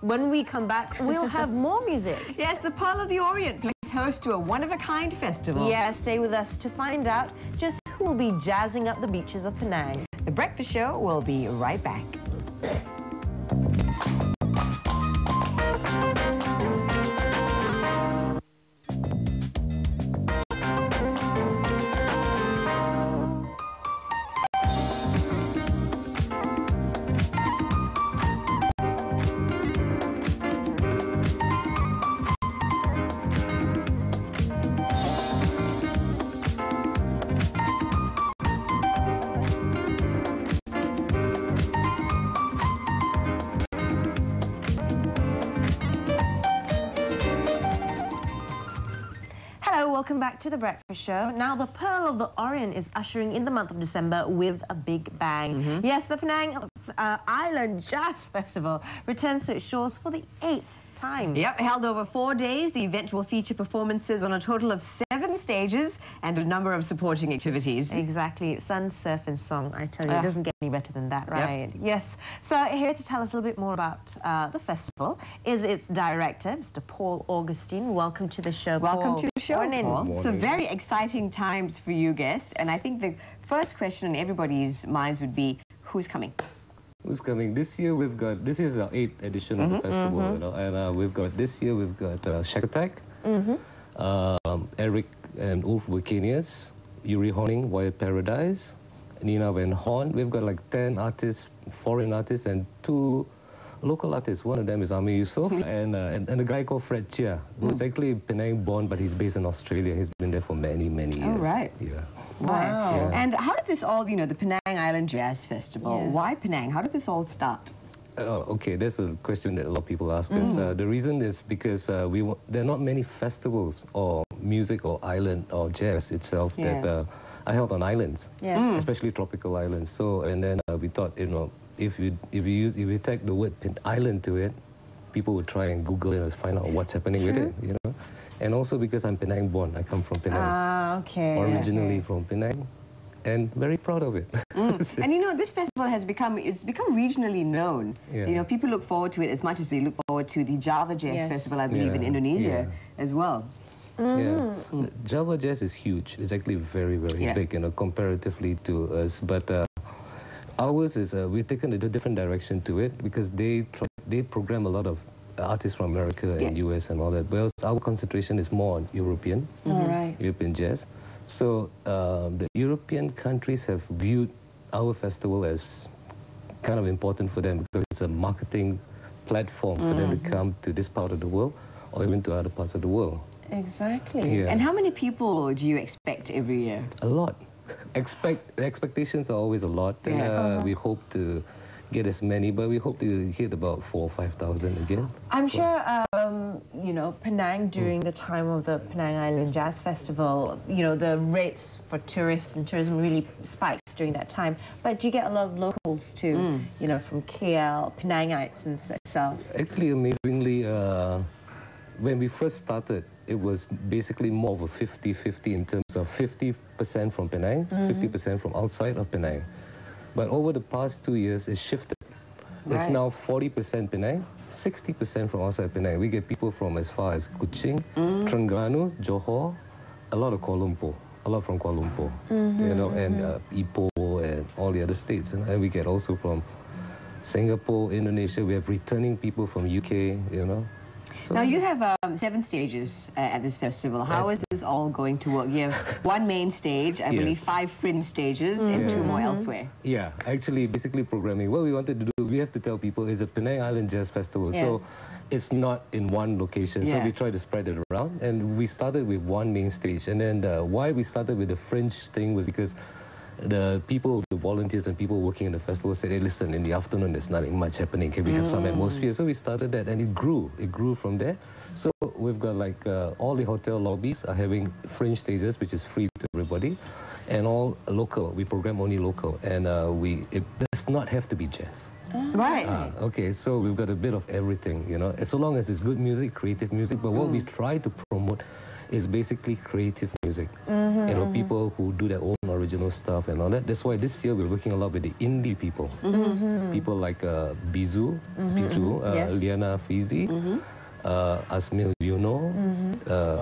when we come back, we'll have more music. Yes, the Pearl of the Orient plays host to a one-of-a-kind festival. Yeah, stay with us to find out just who will be jazzing up the beaches of Penang. The Breakfast Show will be right back. Welcome back to The Breakfast Show. Now, the Pearl of the Orient is ushering in the month of December with a big bang. Yes, the Penang Island Jazz Festival returns to its shores for the 8th time. Yep, held over 4 days, the event will feature performances on a total of 7 stages and a number of supporting activities. Exactly. Sun, surf and song. I tell you, it doesn't get any better than that, right? Yep. Yes. So here to tell us a little bit more about the festival is its director, Mr. Paul Augustine. Welcome to the show, Paul. Welcome to the show, Morning. Paul. So very exciting times for you guests, and I think the first question on everybody's minds would be, who's coming? Who's coming? This year we've got, this is our 8th edition of the festival, you know, and we've got, this year we've got Shack Attack, Eric and Ulf Bucanius, Yuri Honing, Wyatt Paradise, Nina Van Horn. We've got like 10 artists, foreign artists, and 2 local artists. One of them is Amir Yusof and a guy called Fred Chia, who's actually Penang born, but he's based in Australia. He's been there for many, many years. Oh, right. Yeah. Wow. Yeah. And how did this all, you know, the Penang Island Jazz Festival, why Penang? How did this all start? Okay, that's a question that a lot of people ask us. The reason is because there are not many festivals or music or island or jazz itself that are held on islands, especially tropical islands. So, and then we thought, you know, if you tag the word island to it, people would try and Google it and find out what's happening with it, you know. And also because I'm Penang born, I come from Penang. Ah, okay. Originally from Penang, and very proud of it. And you know, this festival has become regionally known. Yeah. You know, people look forward to it as much as they look forward to the Java Jazz Festival, I believe, in Indonesia as well. Yeah, Java Jazz is huge. It's actually very, very big, you know, comparatively to us. But ours is we've taken a different direction to it because they program a lot of artists from America and US and all that. Whereas our concentration is more on European, European jazz. So the European countries have viewed our festival as kind of important for them because it's a marketing platform for them to come to this part of the world or even to other parts of the world. Exactly. Yeah. And how many people do you expect every year? A lot. The expectations are always a lot, and we hope to get as many, but we hope to hit about 4,000 or 5,000 again. I'm sure, you know, Penang during the time of the Penang Island Jazz Festival, you know, the rates for tourists and tourism really spikes during that time. But do you get a lot of locals too, you know, from KL, Penangites and itself? Actually, amazingly, when we first started, it was basically more of a 50-50 in terms of 50% from Penang, 50% from outside of Penang. But over the past 2 years, it's shifted. It's now 40% Penang, 60% from outside Penang. We get people from as far as Kuching, Terengganu, Johor, a lot of Kuala Lumpur, a lot from Kuala Lumpur, you know, and Ipoh and all the other states. And we get also from Singapore, Indonesia. We have returning people from UK, you know. So now you have 7 stages at this festival. How is this all going to work? You have 1 main stage, I believe 5 fringe stages, and 2 more elsewhere. Yeah, actually, basically programming. What we wanted to do, we have to tell people, is a Penang Island Jazz Festival. So it's not in one location. So we try to spread it around. And we started with 1 main stage. And then why we started with the fringe thing was because the people, the volunteers and people working in the festival said, hey, listen, in the afternoon there's nothing much happening. Can we have some atmosphere? So we started that and it grew from there. So we've got like all the hotel lobbies are having fringe stages, which is free to everybody, and all local. We program only local, and it does not have to be jazz. Right. Okay, so we've got a bit of everything, you know, so long as it's good music, creative music, but what we try to promote is basically creative music. You know, people who do their own original original stuff and all that. That's why this year we're working a lot with the indie people. People like Biju, Yes. Liana Fizi, Asmil,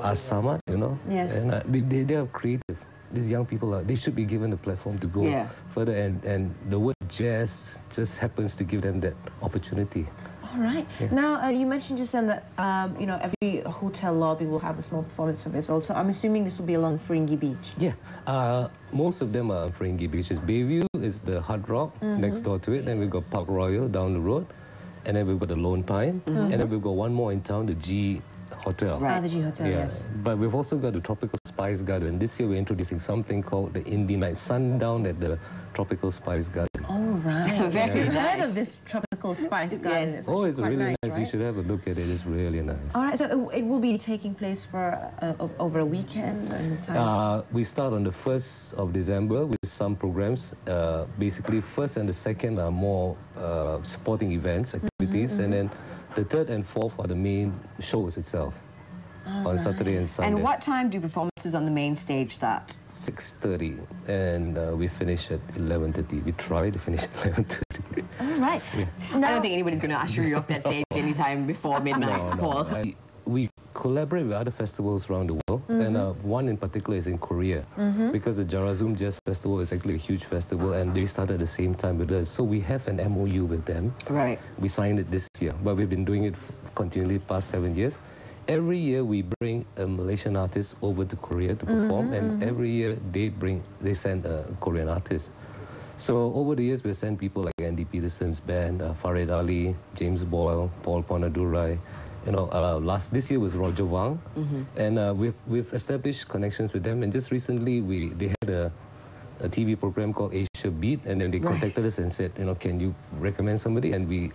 Asamat, Yes. And they are creative. These young people they should be given a platform to go further, and the word jazz just happens to give them that opportunity. All right. Yeah. Now, you mentioned just then that, every hotel lobby will have a small performance service also. I'm assuming this will be along Fringy Beach. Yeah. Most of them are Fringy Beach. Bayview is the Hard Rock next door to it. Then we've got Park Royal down the road. And then we've got the Lone Pine. And then we've got one more in town, the G Hotel. Right. The G Hotel, yes. But we've also got the Tropical Spice Garden. This year we're introducing something called the Indie Night Sundown at the Tropical Spice Garden. Oh, right. Very I've heard nice. of this Tropical Spice Garden. Yes. It's It's quite really nice. right? You should have a look at it. It's really nice. All right, so it will be taking place for over a weekend and time? We start on the 1st of December with some programs. Basically, 1st and the 2nd are more supporting events, activities, and then the 3rd and 4th are the main shows itself on Saturday and Sunday. And what time do performances on the main stage start? 6:30, and we finish at 11:30. We try to finish at 11:30. All right. I don't think anybody's going to usher you off that stage anytime before midnight, Paul. We collaborate with other festivals around the world, and one in particular is in Korea, because the Jarazum Jazz Festival is actually a huge festival, and they started at the same time with us. So we have an MOU with them. Right. We signed it this year, but we've been doing it continually past 7 years. Every year we bring a Malaysian artist over to Korea to perform, and every year they send a Korean artist. So over the years we've sent people like Andy Peterson's band, Farid Ali, James Boyle, Paul Ponadurai. This year was Roger Wang, and we've established connections with them. And just recently they had a TV program called Asia Beat, and then they contacted us and said, can you recommend somebody? And we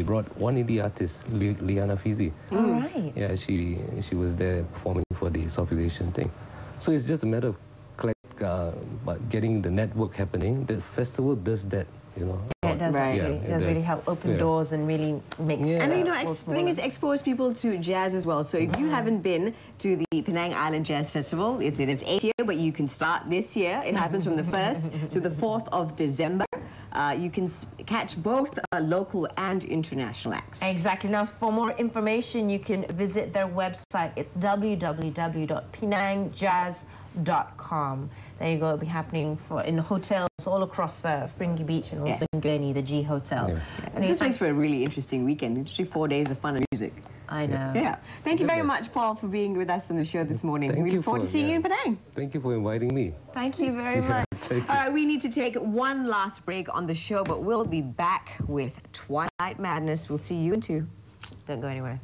brought one indie artist, Liana Fizi. All right. Yeah, she was there performing for the Southeast Asian thing. So it's just a matter of getting the network happening. The festival does that, Yeah, it does actually. It does really help open doors and really makes And the thing is, expose people to jazz as well. So if you haven't been to the Penang Island Jazz Festival, it's in its 8th year, but you can start this year. It happens from the 1st to the 4th of December. You can catch both local and international acts. Exactly. Now, for more information, you can visit their website. It's www.penangjazz.com. There you go. It'll be happening in hotels all across Fringy Beach and also in Glennie, the G Hotel. Yeah. It just makes for a really interesting weekend. Literally 4 days of fun and music. I know. Yeah. Thank you very much, Paul, for being with us on the show this morning. We look forward to seeing you in Penang. Thank you for inviting me. Thank you very much. All right, we need to take one last break on the show, but we'll be back with Twilight Madness. We'll see you in 2. Don't go anywhere.